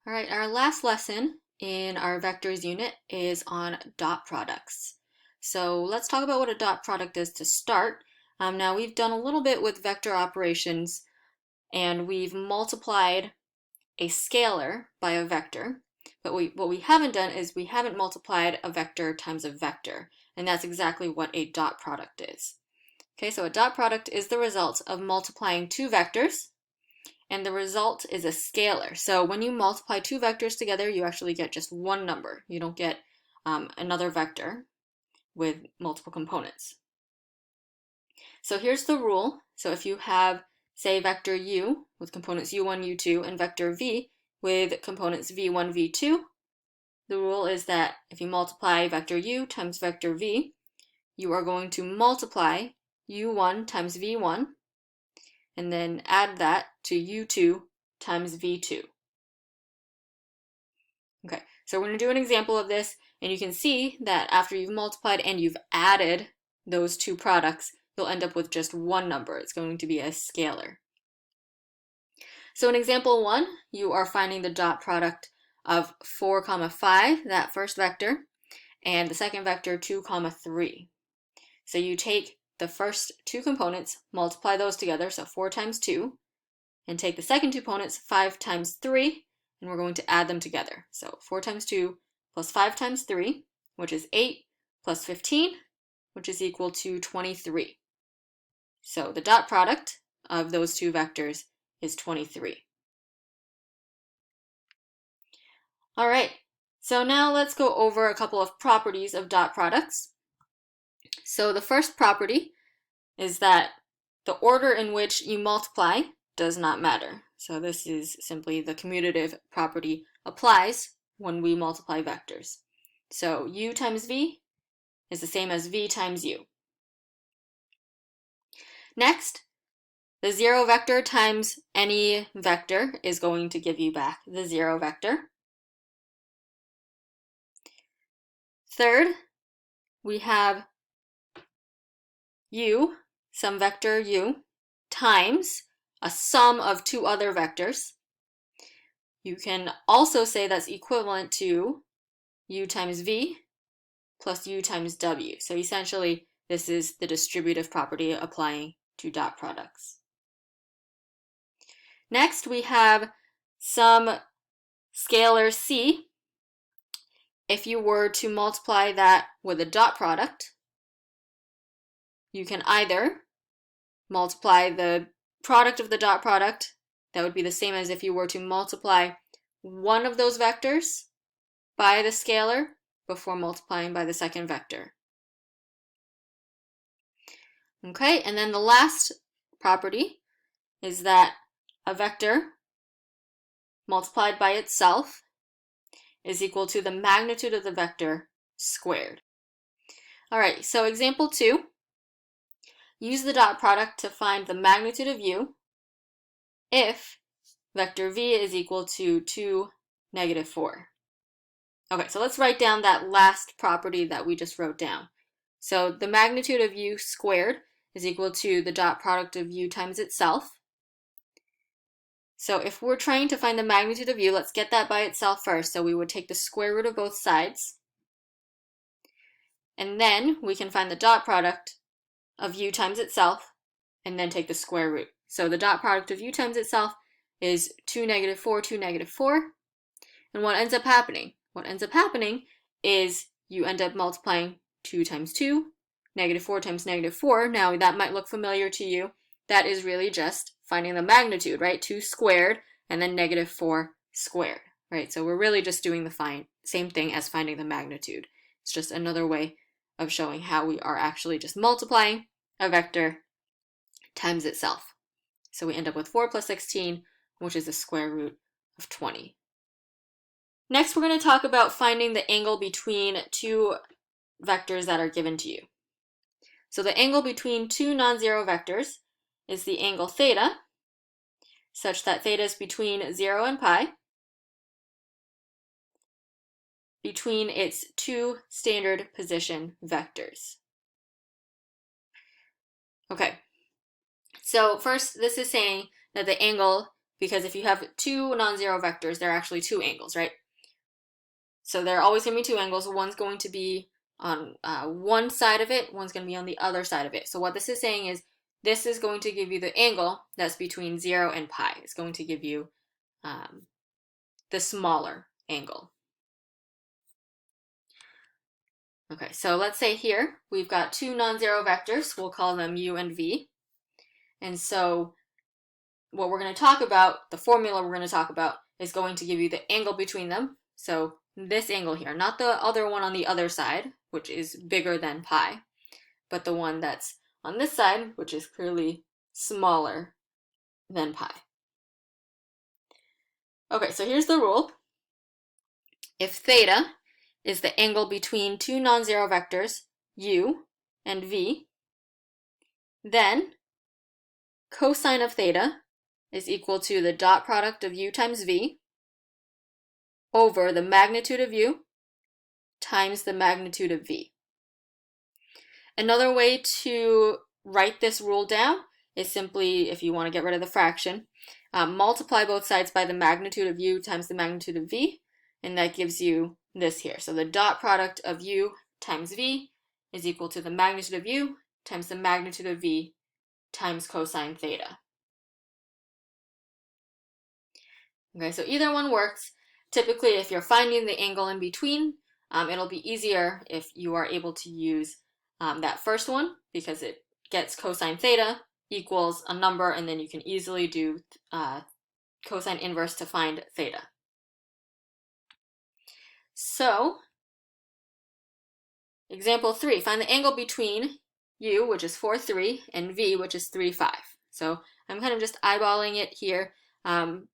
All right, our last lesson in our vectors unit is on dot products. So let's talk about what a dot product is to start. Now we've done a little bit with vector operations and we've multiplied a scalar by a vector, but what we haven't done is we haven't multiplied a vector times a vector, and that's exactly what a dot product is. Okay, so a dot product is the result of multiplying two vectors, and the result is a scalar. So when you multiply two vectors together, you actually get just one number. You don't get another vector with multiple components. So here's the rule. So if you have, say, vector u with components u1, u2, and vector v with components v1, v2, the rule is that if you multiply vector u times vector v, you are going to multiply u1 times v1, and then add that to u2 times v2. Okay, so we're going to do an example of this, and you can see that after you've multiplied and you've added those two products, you'll end up with just one number. It's going to be a scalar. So in example 1, you are finding the dot product of 4, 5, that first vector, and the second vector 2, 3. So you take the first two components, multiply those together, so 4 times 2, and take the second two components, 5 times 3, and we're going to add them together. So 4 times 2 plus 5 times 3, which is 8, plus 15, which is equal to 23. So the dot product of those two vectors is 23. All right, so now let's go over a couple of properties of dot products. So the first property is that the order in which you multiply does not matter. So this is simply the commutative property applies when we multiply vectors. So u times v is the same as v times u. Next, the 0 vector times any vector is going to give you back the 0 vector. Third, we have u, some vector u, times a sum of two other vectors. You can also say that's equivalent to u times v plus u times w. So essentially, this is the distributive property applying to dot products. Next, we have some scalar c. If you were to multiply that with a dot product, you can either multiply the product of the dot product, that would be the same as if you were to multiply one of those vectors by the scalar before multiplying by the second vector. Okay, and then the last property is that a vector multiplied by itself is equal to the magnitude of the vector squared. All right, so example 2, use the dot product to find the magnitude of u if vector v is equal to 2, -4. Okay, so let's write down that last property that we just wrote down. So the magnitude of u squared is equal to the dot product of u times itself. So if we're trying to find the magnitude of u, let's get that by itself first. So we would take the square root of both sides. And then we can find the dot product of u times itself, and then take the square root. So the dot product of u times itself is 2, -4, 2, -4. And what ends up happening? What ends up happening is you end up multiplying 2 times 2, -4 times -4. Now that might look familiar to you. That is really just finding the magnitude, right? 2 squared and then -4 squared, right? So we're really just doing the same thing as finding the magnitude. It's just another way of showing how we are actually just multiplying a vector times itself. So we end up with 4 plus 16, which is the square root of 20. Next, we're going to talk about finding the angle between two vectors that are given to you. So the angle between two non-zero vectors is the angle theta, such that theta is between 0 and pi, between its two standard position vectors. Okay, so first this is saying that the angle because if you have two non-zero vectors, they're actually two angles, right? So there are always going to be two angles. One's going to be on one side of it, one's going to be on the other side of it. So what this is saying is this is going to give you the angle that's between 0 and pi. It's going to give you the smaller angle. Okay, so let's say here we've got two non-zero vectors. We'll call them u and v. And so what we're going to talk about, the formula we're going to talk about, is going to give you the angle between them. So this angle here, not the other one on the other side, which is bigger than pi, but the one that's on this side, which is clearly smaller than pi. Okay, so here's the rule. If theta is the angle between two non-zero vectors, u and v, then cosine of theta is equal to the dot product of u times v over the magnitude of u times the magnitude of v. Another way to write this rule down is simply, if you want to get rid of the fraction, multiply both sides by the magnitude of u times the magnitude of v, and that gives you this here. So the dot product of u times v is equal to the magnitude of u times the magnitude of v times cosine theta. Okay, so either one works. Typically, if you're finding the angle in between, it'll be easier if you are able to use that first one, because it gets cosine theta equals a number, and then you can easily do cosine inverse to find theta. So, example 3, find the angle between u, which is 4, 3, and v, which is 3, 5. So I'm kind of just eyeballing it here,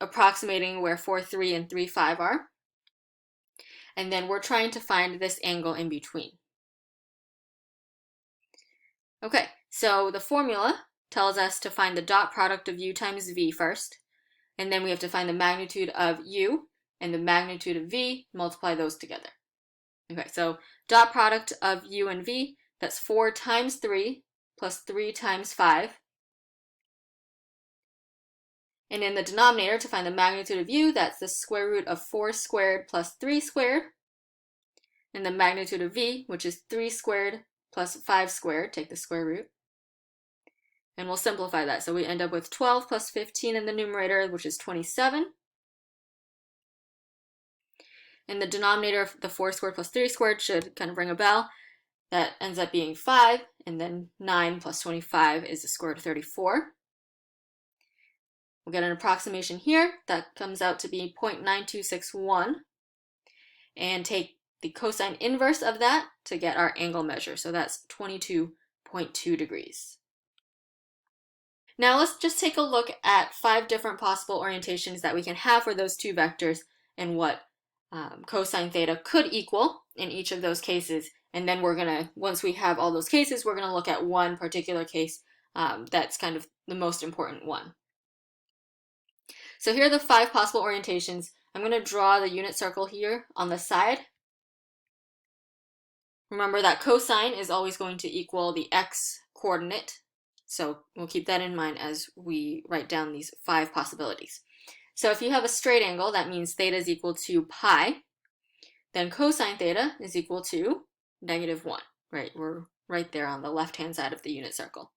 approximating where 4, 3, and 3, 5 are. And then we're trying to find this angle in between. Okay, so the formula tells us to find the dot product of u times v first, and then we have to find the magnitude of u and the magnitude of v, multiply those together. Okay, so dot product of u and v, that's 4 times 3 plus 3 times 5. And in the denominator, to find the magnitude of u, that's the square root of 4 squared plus 3 squared. And the magnitude of v, which is 3 squared plus 5 squared, take the square root. And we'll simplify that. So we end up with 12 plus 15 in the numerator, which is 27. And the denominator, the 4 squared plus 3 squared, should kind of ring a bell. That ends up being 5, and then 9 plus 25 is the square root of 34. We'll get an approximation here. That comes out to be 0.9261. And take the cosine inverse of that to get our angle measure. So that's 22.2 degrees. Now let's just take a look at 5 different possible orientations that we can have for those two vectors and what cosine theta could equal in each of those cases. And then we're gonna, once we have all those cases, we're gonna look at one particular case that's kind of the most important one. So here are the 5 possible orientations. I'm gonna draw the unit circle here on the side. Remember that cosine is always going to equal the x coordinate. So we'll keep that in mind as we write down these 5 possibilities. So if you have a straight angle, that means theta is equal to pi. Then cosine theta is equal to -1, right? We're right there on the left-hand side of the unit circle.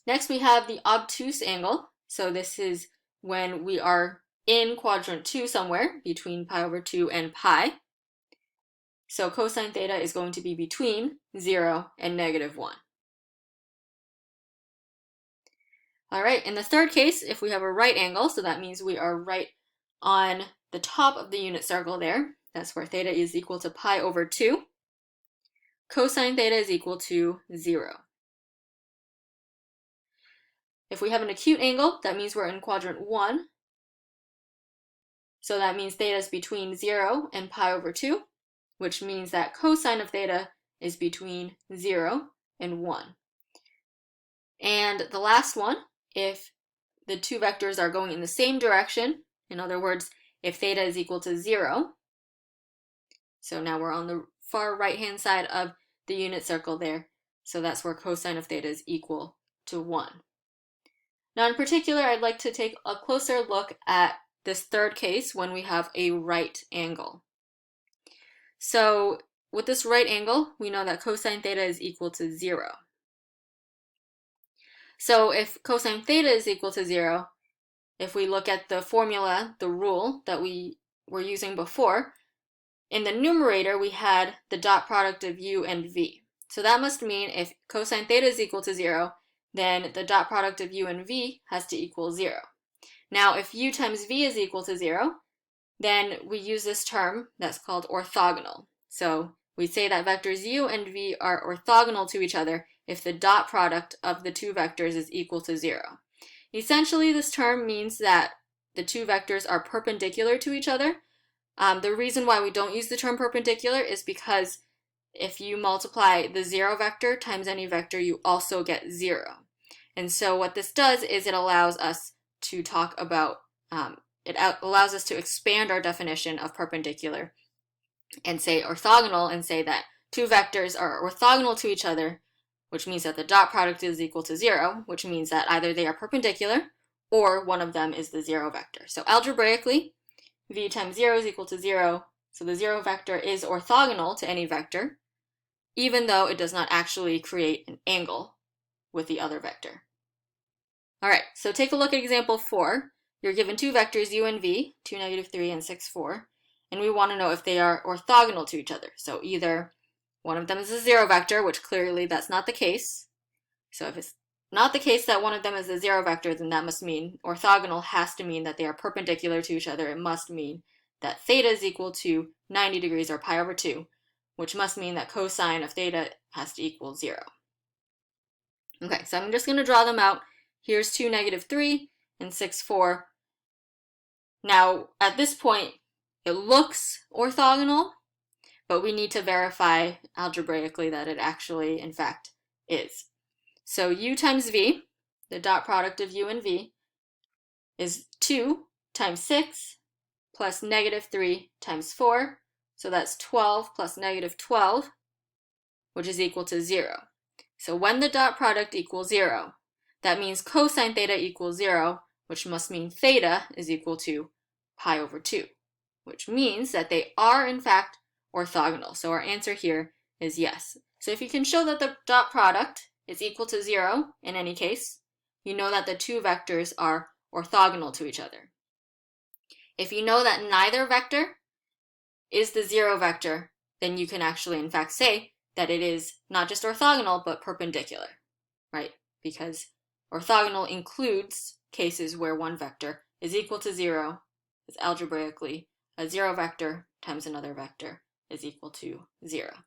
Next, we have the obtuse angle. So this is when we are in quadrant 2 somewhere between pi over 2 and pi. So cosine theta is going to be between 0 and -1. All right, in the third case, if we have a right angle, so that means we are right on the top of the unit circle there. That's where theta is equal to pi over 2. Cosine theta is equal to 0. If we have an acute angle, that means we're in quadrant 1. So that means theta is between 0 and pi over 2, which means that cosine of theta is between 0 and 1. And the last one, if the two vectors are going in the same direction, in other words, if theta is equal to 0, so now we're on the far right-hand side of the unit circle there, so that's where cosine of theta is equal to 1. Now in particular, I'd like to take a closer look at this third case when we have a right angle. So with this right angle, we know that cosine theta is equal to 0. So if cosine theta is equal to 0, if we look at the formula, the rule that we were using before, in the numerator we had the dot product of u and v. So that must mean if cosine theta is equal to 0, then the dot product of u and v has to equal 0. Now if u times v is equal to 0, then we use this term that's called orthogonal. So we say that vectors u and v are orthogonal to each other if the dot product of the two vectors is equal to 0. Essentially, this term means that the two vectors are perpendicular to each other. The reason why we don't use the term perpendicular is because if you multiply the 0 vector times any vector, you also get 0. And so what this does is it allows us to talk about, it allows us to expand our definition of perpendicular and say orthogonal and say that two vectors are orthogonal to each other, which means that the dot product is equal to 0, which means that either they are perpendicular or one of them is the 0 vector. So algebraically, v times 0 is equal to 0, so the 0 vector is orthogonal to any vector, even though it does not actually create an angle with the other vector. All right, so take a look at example 4. You're given two vectors u and v, 2, -3, and 6, 4, and we want to know if they are orthogonal to each other. So either one of them is a 0 vector, which clearly that's not the case. So if it's not the case that one of them is a 0 vector, then that must mean orthogonal has to mean that they are perpendicular to each other. It must mean that theta is equal to 90 degrees or pi over 2, which must mean that cosine of theta has to equal 0. Okay, so I'm just going to draw them out. Here's 2, -3, and 6, 4. Now, at this point, it looks orthogonal, but we need to verify algebraically that it actually, in fact, is. So u times v, the dot product of u and v, is 2 times 6 plus -3 times 4. So that's 12 plus -12, which is equal to 0. So when the dot product equals 0, that means cosine theta equals 0, which must mean theta is equal to pi over 2, which means that they are, in fact, orthogonal. So our answer here is yes. So if you can show that the dot product is equal to 0 in any case, you know that the two vectors are orthogonal to each other. If you know that neither vector is the 0 vector, then you can actually, in fact, say that it is not just orthogonal, but perpendicular, right? Because orthogonal includes cases where one vector is equal to 0, is algebraically a 0 vector times another vector is equal to 0.